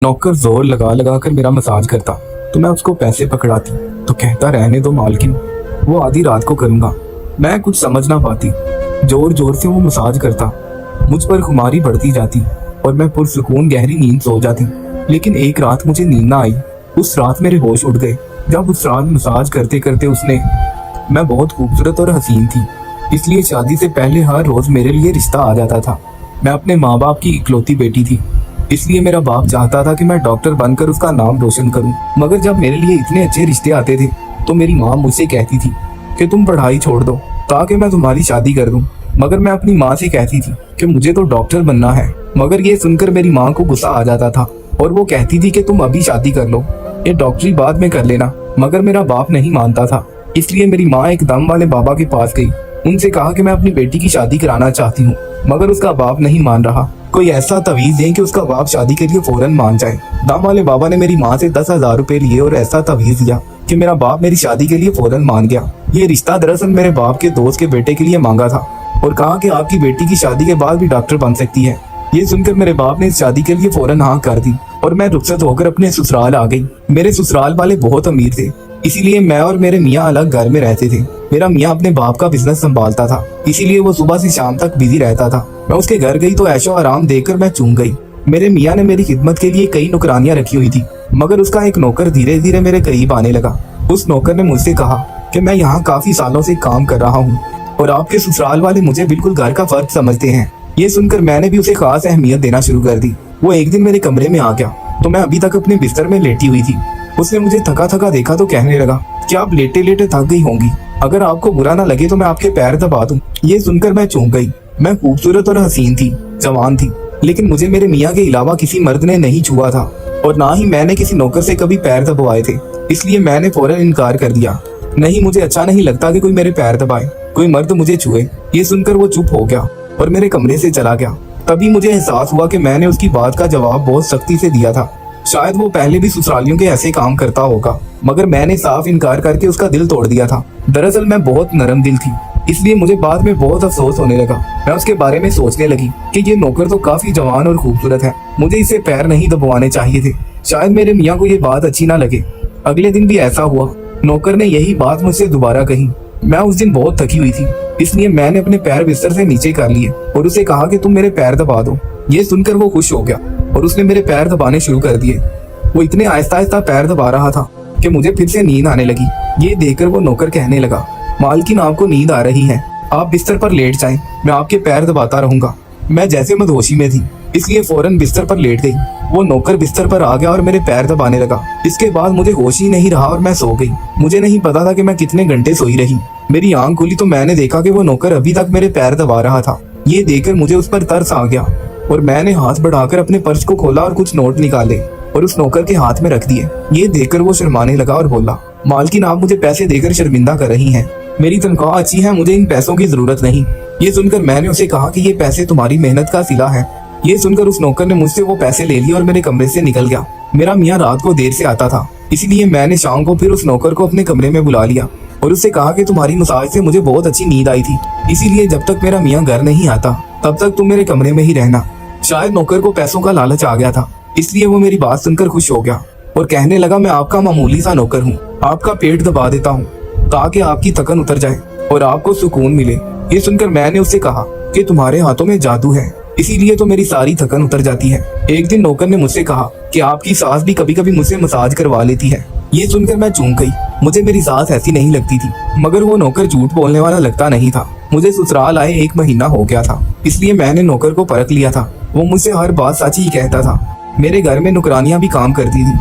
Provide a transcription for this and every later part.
नौकर जोर लगा लगा कर मेरा मसाज करता तो मैं उसको पैसे पकड़ाती तो कहता रहने दो मालकिन, वो आधी रात को करूंगा। मैं कुछ समझ ना पाती। जोर जोर से वो मसाज करता, मुझ पर खुमारी बढ़ती जाती और मैं पुरसुकून गहरी नींद सो जाती। लेकिन एक रात मुझे नींद ना आई। उस रात मेरे होश उड़ गए जब उस रात मसाज करते करते उसने, मैं बहुत खूबसूरत और हसीन थी, इसलिए शादी से पहले हर रोज मेरे लिए रिश्ता आ जाता था। मैं अपने माँ बाप की इकलौती बेटी थी, इसलिए मेरा बाप चाहता था कि मैं डॉक्टर बनकर उसका नाम रोशन करूं। मगर जब मेरे लिए इतने अच्छे रिश्ते आते थे तो मेरी माँ मुझसे कहती थी कि तुम पढ़ाई छोड़ दो ताकि मैं तुम्हारी शादी कर दूं। मगर मैं अपनी माँ से कहती थी कि मुझे तो डॉक्टर बनना है। मगर ये सुनकर मेरी माँ को गुस्सा आ जाता था और वो कहती थी कि तुम अभी शादी कर लो, ये डॉक्टरी बाद में कर लेना। मगर मेरा बाप नहीं मानता था, इसलिए मेरी माँ एक दम वाले बाबा के पास गई। उनसे कहा कि मैं अपनी बेटी की शादी कराना चाहती हूँ, मगर उसका बाप नहीं मान रहा। कोई ऐसा तवीज दें कि उसका बाप शादी के लिए फौरन मान जाए। दाम वाले बाबा ने मेरी माँ से 10,000 रुपए लिए और ऐसा तवीज दिया कि मेरा बाप मेरी शादी के लिए फौरन मान गया। ये रिश्ता दरअसल मेरे बाप के दोस्त के बेटे के लिए मांगा था और कहा कि आपकी बेटी की शादी के बाद भी डॉक्टर बन सकती है। ये सुनकर मेरे बाप ने इस शादी के लिए फौरन हाँ कर दी और मैं रुखसत होकर अपने ससुराल आ गई। मेरे ससुराल वाले बहुत अमीर थे, इसीलिए मैं और मेरे मियाँ अलग घर में रहते थे। मेरा मियाँ अपने बाप का बिजनेस संभालता था, इसीलिए वो सुबह से शाम तक बिजी रहता था। मैं उसके घर गई तो ऐशो आराम देखकर मैं चूम गई। मेरे मियाँ ने मेरी खिदमत के लिए कई नौकरानियां रखी हुई थी, मगर उसका एक नौकर धीरे धीरे मेरे करीब आने लगा। उस नौकर ने मुझसे कहा कि मैं यहाँ काफी सालों से काम कर रहा हूँ और आपके ससुराल वाले मुझे बिल्कुल घर का फर्क समझते हैं। ये सुनकर मैंने भी उसे खास अहमियत देना शुरू कर दी। वो एक दिन मेरे कमरे में आ गया तो मैं अभी तक अपने बिस्तर में लेटी हुई थी। उसने मुझे थका थका देखा तो कहने लगा कि आप लेटे लेटे थक गई होंगी, अगर आपको बुरा ना लगे तो मैं आपके पैर दबा दूं। ये सुनकर मैं चौंक गई। मैं खूबसूरत और हसीन थी, जवान थी, लेकिन मुझे मेरे मियाँ के अलावा किसी मर्द ने नहीं छुआ था और ना ही मैंने किसी नौकर से कभी पैर दबाए थे, इसलिए मैंने फौरन इनकार कर दिया। नहीं, मुझे अच्छा नहीं लगता कि कोई मेरे पैर दबाए, कोई मर्द मुझे छुए। ये सुनकर वो चुप हो गया और मेरे कमरे से चला गया। तभी मुझे एहसास हुआ कि मैंने उसकी बात का जवाब बहुत सख्ती से दिया था। शायद वो पहले भी ससुरालियों के ऐसे काम करता होगा, मगर मैंने साफ इनकार करके उसका दिल तोड़ दिया था। दरअसल मैं बहुत नरम दिल थी, इसलिए मुझे बाद में बहुत अफसोस होने लगा। मैं उसके बारे में सोचने लगी कि ये नौकर तो काफी जवान और खूबसूरत है, मुझे इसे पैर नहीं दबवाने चाहिए थे। शायद मेरे मियाँ को ये बात अच्छी ना लगे। अगले दिन भी ऐसा हुआ, नौकर ने यही बात मुझसे दोबारा कही। मैं उस दिन बहुत थकी हुई थी, इसलिए मैंने अपने पैर बिस्तर से नीचे कर लिए और उसे कहा कि तुम मेरे पैर दबा दो। ये सुनकर वो खुश हो गया और उसने मेरे पैर दबाने शुरू कर दिए। वो इतने आहिस्ता आहिस्ता पैर दबा रहा था कि मुझे फिर से नींद आने लगी। ये देखकर वो नौकर कहने लगा, मालकिन आपको नींद आ रही है, आप बिस्तर पर लेट जाएं, मैं आपके पैर दबाता रहूंगा। मैं जैसे मदहोशी में थी, इसलिए फौरन बिस्तर पर लेट गई। वो नौकर बिस्तर पर आ गया और मेरे पैर दबाने लगा। इसके बाद मुझे होश ही नहीं रहा और मैं सो गई। मुझे नहीं पता था कि मैं कितने घंटे सोई रही। मेरी आंख खुली तो मैंने देखा कि वो नौकर अभी तक मेरे पैर दबा रहा था। ये देखकर मुझे उस पर तरस आ गया और मैंने हाथ बढ़ाकर अपने पर्स को खोला और कुछ नोट निकाले और उस नौकर के हाथ में रख दिए। ये देखकर वो शर्माने लगा और बोला, मालकिन आप मुझे पैसे देकर शर्मिंदा कर रही हैं, मेरी तनख्वाह अच्छी है, मुझे इन पैसों की जरूरत नहीं। ये सुनकर मैंने उसे कहा कि ये पैसे तुम्हारी मेहनत का सिला है। ये सुनकर उस नौकर ने मुझसे वो पैसे ले लिए और मेरे कमरे से निकल गया। मेरा मियाँ रात को देर से आता था, इसलिए मैंने शाम को फिर उस नौकर को अपने कमरे में बुला लिया और उससे कहा कि तुम्हारी मसाज से मुझे बहुत अच्छी नींद आई थी, इसीलिए जब तक मेरा मियाँ घर नहीं आता तब तक तुम मेरे कमरे में ही रहना। शायद नौकर को पैसों का लालच आ गया था, इसलिए वो मेरी बात सुनकर खुश हो गया और कहने लगा, मैं आपका मामूली सा नौकर हूँ, आपका पेट दबा देता हूँ ताकि आपकी थकन उतर जाए और आपको सुकून मिले। ये सुनकर मैंने उससे कहा कि तुम्हारे हाथों में जादू है, इसीलिए तो मेरी सारी थकन उतर जाती है। एक दिन नौकर ने मुझसे कहा कि आपकी सास भी कभी कभी मुझसे मसाज करवा लेती है। ये सुनकर मैं चूक गई, मुझे मेरी सास ऐसी नहीं लगती थी। मगर वो नौकर झूठ बोलने वाला लगता नहीं था। मुझे ससुराल आए 1 महीना हो गया था, इसलिए मैंने नौकर को परख लिया था। वो मुझसे हर बात सच ही कहता था। मेरे घर में नौकरानियां भी काम करती थी,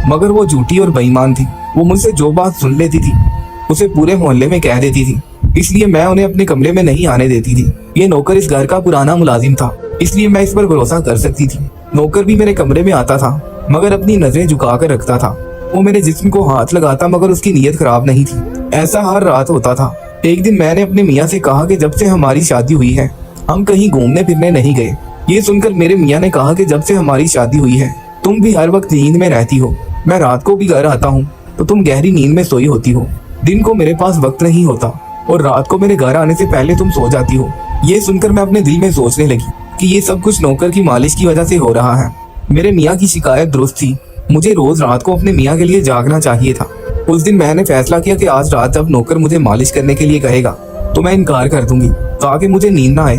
मगर वो झूठी और बेईमान थी। वो मुझसे जो बात सुन लेती थी उसे पूरे मोहल्ले में कह देती थी, इसलिए मैं उन्हें अपने कमरे में नहीं आने देती थी। ये नौकर इस घर का पुराना मुलाजिम था, इसलिए मैं इस पर भरोसा कर सकती थी। नौकर भी मेरे कमरे में आता था, मगर अपनी नजरें झुका कर रखता था। वो मेरे जिस्म को हाथ लगाता, मगर उसकी नीयत खराब नहीं थी। ऐसा हर रात होता था। एक दिन मैंने अपने मियाँ से कहा कि जब से हमारी शादी हुई है हम कहीं घूमने फिरने नहीं गए। ये सुनकर मेरे मियाँ ने कहा कि जब से हमारी शादी हुई है तुम भी हर वक्त नींद में रहती हो, मैं रात को भी घर आता हूँ तो तुम गहरी नींद में सोई होती हो। दिन को मेरे पास वक्त नहीं होता और रात को मेरे घर आने से पहले तुम सो जाती हो। ये सुनकर मैं अपने दिल में सोचने लगी कि ये सब कुछ नौकर की मालिश की वजह से हो रहा है। मेरे मियाँ की शिकायत दुरुस्त थी। मुझे रोज रात को अपने मियाँ के लिए जागना चाहिए था। उस दिन मैंने फैसला किया कि आज रात जब नौकर मुझे मालिश करने के लिए कहेगा तो मैं इनकार कर दूंगी ताकि मुझे नींद ना आए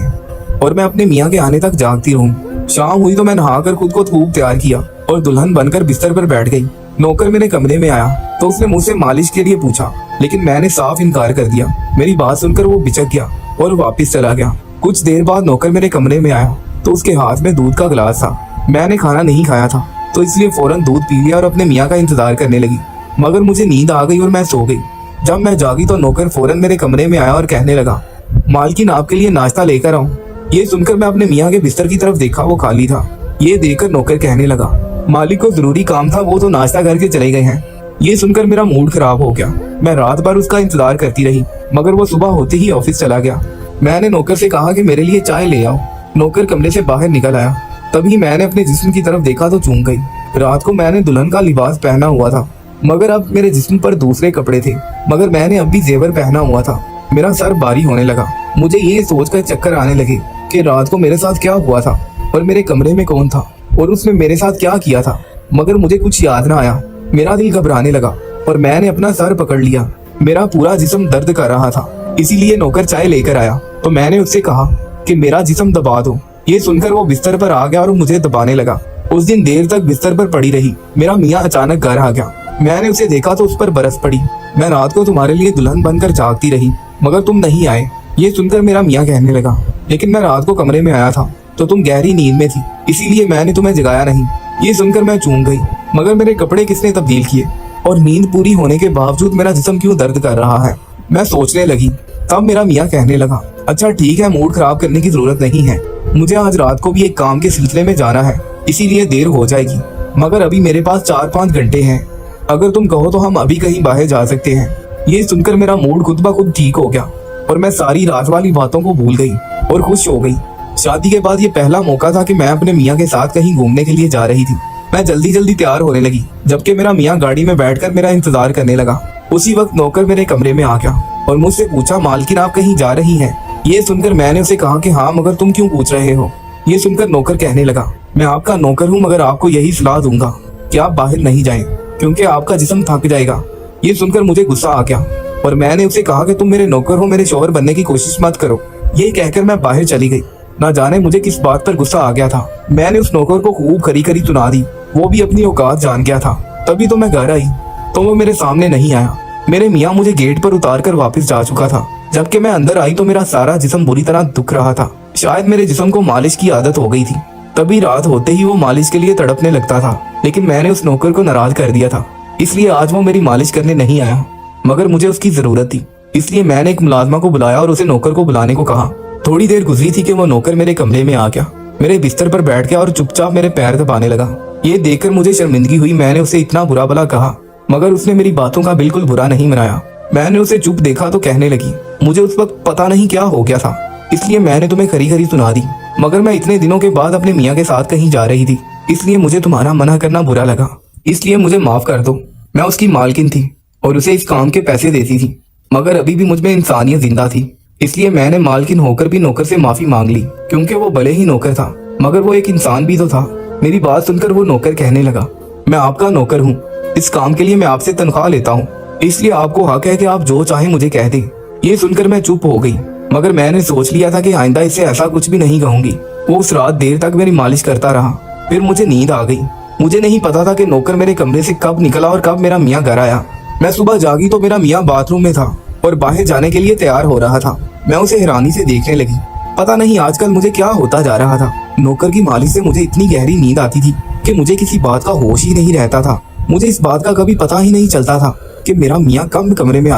और मैं अपने मियाँ के आने तक जागती रहूं। शाम हुई तो मैं नहाकर खुद को खूब तैयार किया और दुल्हन बनकर बिस्तर पर बैठ गई। नौकर मेरे कमरे में आया तो उसने मुझसे मालिश के लिए पूछा, लेकिन मैंने साफ इनकार कर दिया। मेरी बात सुनकर वो बिचक गया और वापस चला गया। कुछ देर बाद नौकर मेरे कमरे में आया तो उसके हाथ में दूध का गिलास था। मैंने खाना नहीं खाया था तो इसलिए फौरन दूध पी लिया और अपने मियाँ का इंतजार करने लगी, मगर मुझे नींद आ गई और मैं सो गई। जब मैं जागी तो नौकर फौरन मेरे कमरे में आया और कहने लगा, मालकिन आपके लिए नाश्ता लेकर आऊं। ये सुनकर मैं अपने मियाँ के बिस्तर की तरफ देखा, वो खाली था। ये देखकर नौकर कहने लगा, मालिक को जरूरी काम था, वो तो नाश्ता करके चले गए हैं। ये सुनकर मेरा मूड खराब हो गया। मैं रात भर उसका इंतजार करती रही, मगर वो सुबह होते ही ऑफिस चला गया। मैंने नौकर से कहा कि मेरे लिए चाय ले आओ। नौकर कमरे से बाहर निकल आया। तभी मैंने अपने जिस्म की तरफ देखा तो चूक गई। रात को मैंने दुल्हन का लिबास पहना हुआ था, मगर अब मेरे जिस्म पर दूसरे कपड़े थे, मगर मैंने अब भी जेवर पहना हुआ था। मेरा सर भारी होने लगा। मुझे ये सोचकर चक्कर आने लगे कि रात को मेरे साथ क्या हुआ था और मेरे कमरे में कौन था और उसने मेरे साथ क्या किया था, मगर मुझे कुछ याद ना आया। मेरा दिल घबराने लगा और मैंने अपना सर पकड़ लिया। मेरा पूरा जिस्म दर्द कर रहा था, इसीलिए नौकर चाय लेकर आया तो मैंने उससे कहा कि मेरा जिस्म दबा दो। ये सुनकर वो बिस्तर पर आ गया और मुझे दबाने लगा। उस दिन देर तक बिस्तर पर पड़ी रही। मेरा मियाँ अचानक घर आ गया। मैंने उसे देखा तो उस पर बरस पड़ी। मैं रात को तुम्हारे लिए दुल्हन बनकर जागती रही, मगर तुम नहीं आए। ये सुनकर मेरा मियाँ कहने लगा, लेकिन मैं रात को कमरे में आया था तो तुम गहरी नींद में थी, इसीलिए मैंने तुम्हें जगाया नहीं। ये सुनकर मैं चूक गई, मगर मेरे कपड़े किसने तब्दील किए और नींद पूरी होने के बावजूद मेरा जिस्म क्यों दर्द कर रहा है। मैं सोचने लगी। तब मेरा मियाँ कहने लगा, अच्छा ठीक है, मूड खराब करने की जरूरत नहीं है। मुझे आज रात को भी एक काम के सिलसिले में जाना है, इसीलिए देर हो जाएगी, मगर अभी मेरे पास 4-5 घंटे हैं। अगर तुम कहो तो हम अभी कहीं बाहर जा सकते हैं। ये सुनकर मेरा मूड खुद ब खुद ठीक हो गया और मैं सारी रात वाली बातों को भूल गई और खुश हो गई। शादी के बाद ये पहला मौका था कि मैं अपने मियाँ के साथ कहीं घूमने के लिए जा रही थी। मैं जल्दी जल्दी तैयार होने लगी, जबकि मेरा मियाँ गाड़ी में बैठकर मेरा इंतजार करने लगा। उसी वक्त नौकर मेरे कमरे में आ गया और मुझसे पूछा, मालकिन आप कहीं जा रही हैं? ये सुनकर मैंने उसे कहा कि हाँ, मगर तुम क्यों पूछ रहे हो? ये सुनकर नौकर कहने लगा, मैं आपका नौकर हूँ, मगर आपको यही सलाह दूंगा कि आप बाहर नहीं जाएं, क्योंकि आपका जिस्म थक जाएगा। ये सुनकर मुझे गुस्सा आ गया और मैंने उसे कहा कि तुम मेरे नौकर हो, मेरे शौहर बनने की कोशिश मत करो। यही कहकर मैं बाहर चली गई। ना जाने मुझे किस बात पर गुस्सा आ गया था। मैंने उस नौकर को खूब खरी खरी सुना दी। वो भी अपनी औकात जान गया था। तभी तो मैं घर आई तो वो मेरे सामने नहीं आया। मेरे मियाँ मुझे गेट पर उतार कर वापस जा चुका था। जबकि मैं अंदर आई तो मेरा सारा जिस्म बुरी तरह दुख रहा था। शायद मेरे जिस्म को मालिश की आदत हो गई थी। तभी रात होते ही वो मालिश के लिए तड़पने लगता था, लेकिन मैंने उस नौकर को नाराज कर दिया था, इसलिए आज वो मेरी मालिश करने नहीं आया। मगर मुझे उसकी जरूरत थी, इसलिए मैंने एक मुलाजमा को बुलाया और उसे नौकर को बुलाने को कहा। थोड़ी देर गुजरी थी कि वो नौकर मेरे कमरे में आ गया, मेरे बिस्तर पर बैठ गया और चुपचाप मेरे पैर दबाने लगा। ये देखकर मुझे शर्मिंदगी हुई। मैंने उसे इतना बुरा भला कहा, मगर उसने मेरी बातों का बिल्कुल बुरा नहीं मनाया। मैंने उसे चुप देखा तो कहने लगी, मुझे उस वक्त पता नहीं क्या हो गया था, इसलिए मैंने तुम्हें खरी खरी सुना दी, मगर मैं इतने दिनों के बाद अपने मियाँ के साथ कहीं जा रही थी, इसलिए मुझे तुम्हारा मना करना बुरा लगा, इसलिए मुझे माफ कर दो। मैं उसकी मालकिन थी और उसे इस काम के पैसे देती थी, मगर अभी भी मुझ में इंसानियत जिंदा थी, इसलिए मैंने मालकिन होकर भी नौकर से माफी मांग ली, क्योंकि वो भले ही नौकर था मगर वो एक इंसान भी तो था। मेरी बात सुनकर वो नौकर कहने लगा, मैं आपका नौकर हूँ, इस काम के लिए मैं आपसे तनख्वाह लेता हूँ, इसलिए आपको हक है कि आप जो चाहे मुझे कह दें। ये सुनकर मैं चुप हो गई, मगर मैंने सोच लिया था कि आइंदा इससे ऐसा कुछ भी नहीं कहूंगी। वो उस रात देर तक मेरी मालिश करता रहा। फिर मुझे नींद आ गई। मुझे नहीं पता था कि नौकर मेरे कमरे से कब निकला और कब मेरा मियाँ घर आया। मैं सुबह जागी तो मेरा मियाँ बाथरूम में था और बाहर जाने के लिए तैयार हो रहा था। मैं उसे हैरानी से देखने लगी। पता नहीं आजकल मुझे क्या होता जा रहा था। नौकर की मालिश से मुझे इतनी गहरी नींद आती थी कि मुझे किसी बात का होश ही नहीं रहता था। मुझे इस बात का कभी पता ही नहीं चलता था कि मेरा मियाँ कब कमरे में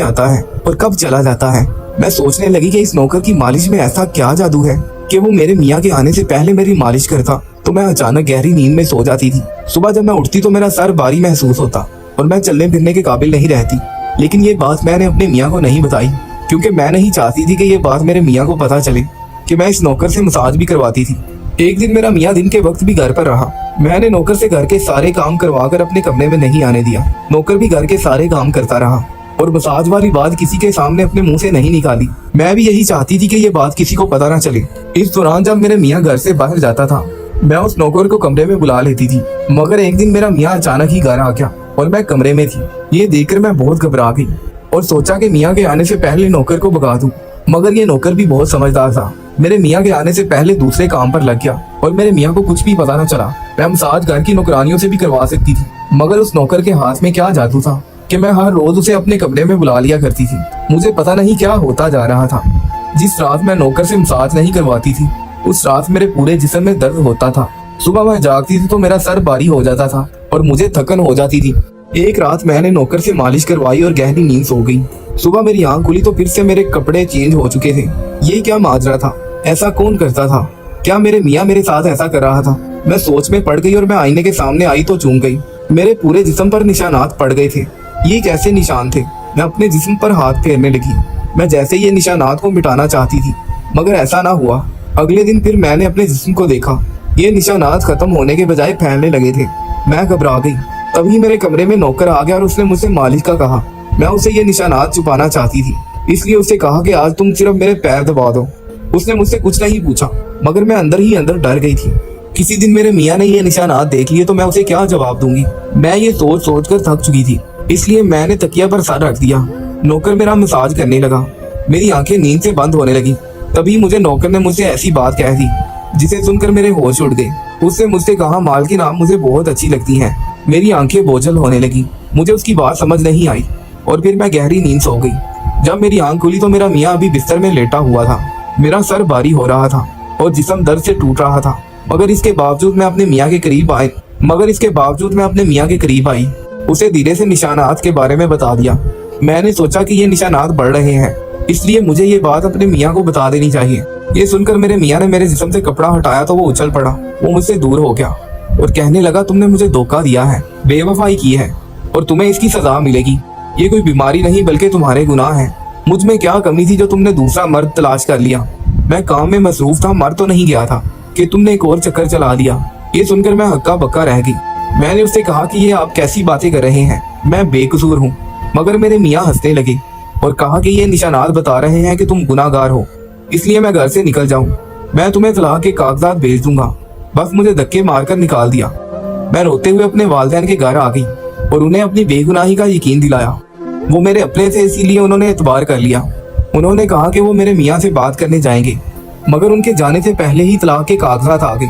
आता है, और कब चला जाता है। मैं सोचने लगी कि इस नौकर की मालिश में ऐसा क्या जादू है कि वो मेरे मियाँ के आने से पहले मेरी मालिश करता तो मैं अचानक गहरी नींद में सो जाती थी। सुबह जब मैं उठती तो मेरा सर भारी महसूस होता और मैं चलने फिरने के काबिल नहीं रहती। लेकिन ये बात मैंने अपने मियाँ को नहीं बताई, क्योंकि मैं नहीं चाहती थी कि ये बात मेरे मियाँ को पता चले कि मैं इस नौकर से मसाज भी करवाती थी। एक दिन मेरा मियाँ दिन के वक्त भी घर पर रहा। मैंने नौकर से घर के सारे काम करवाकर अपने कमरे में नहीं आने दिया। नौकर भी घर के सारे काम करता रहा और मसाज वाली बात किसी के सामने अपने मुंह से नहीं निकाली। मैं भी यही चाहती थी कि ये बात किसी को पता ना चले। इस दौरान जब मेरे मियाँ घर से बाहर जाता था मैं उस नौकर को कमरे में बुला लेती थी, मगर एक दिन मेरा मियाँ अचानक ही घर आ गया और मैं कमरे में थी। ये देखकर मैं बहुत घबरा गई और सोचा कि मियाँ के आने से पहले नौकर को भगा दूं। मगर ये नौकर भी बहुत समझदार था। मेरे मियाँ के आने से पहले दूसरे काम पर लग गया और मेरे मियाँ को कुछ भी पता न चला। मैं मसाज घर की नौकरानियों से भी करवा सकती थी, मगर उस नौकर के हाथ में क्या जादू था कि मैं हर रोज उसे अपने कमरे में बुला लिया करती थी। मुझे पता नहीं क्या होता जा रहा था। जिस रात मैं नौकर से मसाज नहीं करवाती थी, उस रात मेरे पूरे जिस्म में दर्द होता था। सुबह मैं जागती थी तो मेरा सर भारी हो जाता था और मुझे थकन हो जाती थी। एक रात मैंने नौकर से मालिश करवाई और गहरी नींद सो गई। सुबह मेरी आंख खुली तो फिर से मेरे कपड़े चेंज हो चुके थे। ये क्या माजरा था? ऐसा कौन करता था? क्या मेरे मियाँ मेरे साथ ऐसा कर रहा था? मैं सोच में पड़ गई और मैं आईने के सामने आई तो चूम गई। मेरे पूरे जिस्म पर निशानात पड़ गए थे। ये कैसे निशान थे? मैं अपने जिस्म पर हाथ फेरने लगी। मैं जैसे ये निशानात को मिटाना चाहती थी, मगर ऐसा ना हुआ। अगले दिन फिर मैंने अपने जिस्म को देखा। ये निशानात खत्म होने के बजाय फैलने लगे थे। मैं घबरा गई। तभी मेरे कमरे में नौकर आ गया और उसने मुझसे मालिश का कहा। मैं उसे ये निशानात छुपाना चाहती थी, इसलिए उसे कहा कि आज तुम सिर्फ मेरे पैर दबा दो। उसने मुझसे कुछ नहीं पूछा, मगर मैं अंदर ही अंदर डर गई थी। किसी दिन मेरे मियाँ ने ये निशानात देख लिए तो मैं उसे क्या जवाब दूंगी? मैं ये सोच सोच कर थक चुकी थी, इसलिए मैंने तकिया पर सर रख दिया। नौकर मेरा मसाज करने लगा। मेरी आंखें नींद से बंद होने लगी। तभी मुझे नौकर ने मुझसे ऐसी बात कह दी जिसे सुनकर मेरे होश उड़ गए। उसने मुझसे कहा, मालकिन आप मुझे बहुत अच्छी लगती हैं। मेरी आंखें बोझल होने लगी। मुझे उसकी बात समझ नहीं आई और फिर मैं गहरी नींद सो गई। जब मेरी आंख खुली तो मेरा मियाँ अभी बिस्तर में लेटा हुआ था। मेरा सर भारी हो रहा था और जिस्म दर्द से टूट रहा था। मगर इसके बावजूद मैं अपने मियाँ के करीब आई। उसे धीरे से निशानात के बारे में बता दिया। मैंने सोचा कि ये निशानात बढ़ रहे हैं, इसलिए मुझे ये बात अपने मियाँ को बता देनी चाहिए। ये सुनकर मेरे मियाँ ने मेरे जिस्म से कपड़ा हटाया तो वो उछल पड़ा। वो मुझसे दूर हो गया और कहने लगा, तुमने मुझे धोखा दिया है, बेवफाई की है और तुम्हें इसकी सजा मिलेगी। ये कोई बीमारी नहीं बल्कि तुम्हारे गुनाह है। मुझ में क्या कमी थी जो तुमने दूसरा मर्द तलाश कर लिया? मैं काम में मसरूफ था, मर तो नहीं गया था कि तुमने एक और चक्कर चला दिया। ये सुनकर मैं हक्का बक्का रह गई। मैंने उससे कहा कि ये आप कैसी बातें कर रहे हैं, मैं बेकसूर हूँ। मगर मेरे मियाँ हंसने लगे और कहा कि ये निशानात बता रहे हैं कि तुम गुनाहगार हो, इसलिए मैं घर से निकल जाऊं। मैं तुम्हें तलाक के कागजात भेज दूंगा। बस मुझे धक्के मारकर निकाल दिया। मैं रोते हुए अपने वालिदैन के घर आ गई और उन्हें अपनी बेगुनाही का यकीन दिलाया। वो मेरे अपने थे, इसीलिए उन्होंने एतबार कर लिया। उन्होंने कहा कि वो मेरे मियाँ से बात करने जाएंगे, मगर उनके जाने से पहले ही तलाक के कागजात आ गए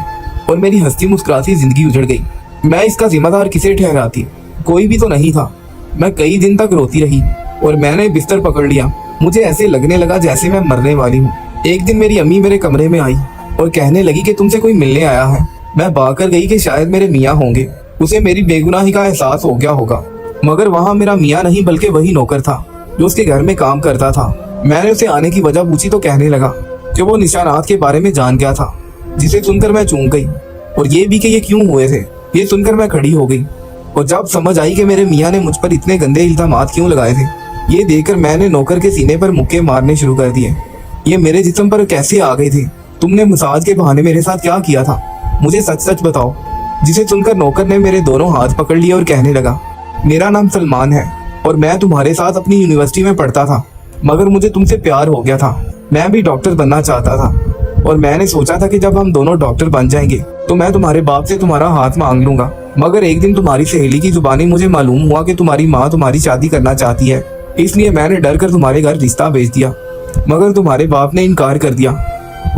और मेरी हंसती मुस्कुराती जिंदगी उजड़ गई। मैं इसका जिम्मेदार किसे ठहराती? कोई भी तो नहीं था। मैं कई दिन तक रोती रही और मैंने बिस्तर पकड़ लिया। मुझे ऐसे लगने लगा जैसे मैं मरने वाली हूँ। एक दिन मेरी अम्मी मेरे कमरे में आई और कहने लगी कि तुमसे कोई मिलने आया है। मैं भागकर गई कि शायद मेरे मियाँ होंगे। उसे मेरी बेगुनाही का एहसास हो गया होगा, मगर वहाँ मेरा मियाँ नहीं बल्कि वही नौकर था जो उसके घर में काम करता था। मैंने उसे आने की वजह पूछी तो कहने लगा कि वो निशानात के बारे में जान गया था, जिसे सुनकर मैं चूक गई और ये भी कि ये क्यों हुए थे। ये सुनकर मैं खड़ी हो गई और जब समझ आई कि मेरे मियाँ ने मुझ पर इतने गंदे इल्जामात क्यों लगाए थे, ये देखकर मैंने नौकर के सीने पर मुक्के मारने शुरू कर दिए। ये मेरे जिस्म पर कैसे आ गए थे? तुमने मसाज के बहाने मेरे साथ क्या किया था? मुझे सच सच बताओ। जिसे सुनकर नौकर ने मेरे दोनों हाथ पकड़ लिए और कहने लगा, मेरा नाम सलमान है और मैं तुम्हारे साथ अपनी यूनिवर्सिटी में पढ़ता था, मगर मुझे तुमसे प्यार हो गया था। मैं भी डॉक्टर बनना चाहता था और मैंने सोचा था कि जब हम दोनों डॉक्टर बन जाएंगे तो मैं तुम्हारे बाप से तुम्हारा हाथ मांग लूंगा। मगर एक दिन तुम्हारी सहेली की जुबानी मुझे मालूम हुआ कि तुम्हारी माँ तुम्हारी शादी करना चाहती है, इसलिए मैंने डर कर तुम्हारे घर रिश्ता भेज दिया। मगर तुम्हारे बाप ने इनकार कर दिया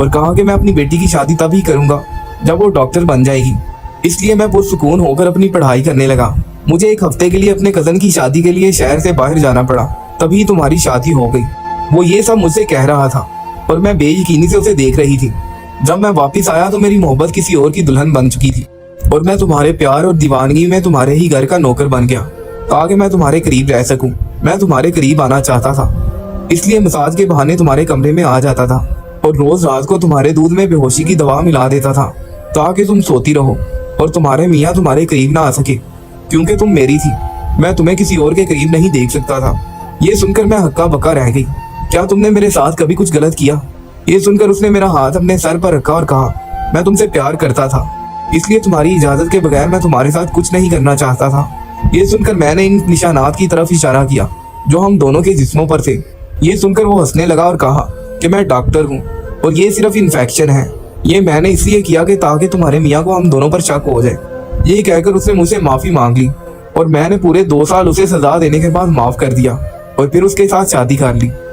और कहा कि मैं अपनी बेटी की शादी तभी करूंगा जब वो डॉक्टर बन जाएगी। इसलिए मैं पुरसुकून होकर अपनी पढ़ाई करने लगा। मुझे एक हफ्ते के लिए अपने कजन की शादी के लिए शहर से बाहर जाना पड़ा, तभी तुम्हारी शादी हो गई। वो ये सब मुझसे कह रहा था और मैं बेयकीनी से उसे देख रही थी। जब मैं वापस आया तो मेरी मोहब्बत किसी और की दुल्हन बन चुकी थी और मैं तुम्हारे प्यार और दीवानगी में तुम्हारे ही घर का नौकर बन गया ताकि मैं तुम्हारे करीब रह सकूं। मैं तुम्हारे करीब आना चाहता था, इसलिए मसाज के बहाने तुम्हारे कमरे में आ जाता था और रोज रात को तुम्हारे दूध में बेहोशी की दवा मिला देता था ताकि तुम सोती रहो और तुम्हारे मियाँ तुम्हारे करीब ना आ सके, क्योंकि तुम मेरी थी। मैं तुम्हें किसी और के करीब नहीं देख सकता था। ये सुनकर मैं हक्का बक्का रह गई। क्या तुमने मेरे साथ कभी कुछ गलत किया? ये सुनकर उसने मेरा हाथ अपने सर पर रखा और कहा, मैं तुमसे प्यार करता था, इसलिए तुम्हारी इजाजत के बगैर मैं तुम्हारे साथ कुछ नहीं करना चाहता था। ये सुनकर मैंने इन निशानात की तरफ इशारा किया जो हम दोनों के जिस्मों पर थे। ये सुनकर वो हंसने लगा और कहा कि मैं डॉक्टर हूँ और ये सिर्फ इन्फेक्शन है, ये मैंने इसलिए किया कि ताकि तुम्हारे मियाँ को हम दोनों पर शक हो जाए। यही कहकर उसने मुझसे माफी मांग ली और मैंने पूरे 2 साल उसे सजा देने के बाद माफ कर दिया और फिर उसके साथ शादी कर ली।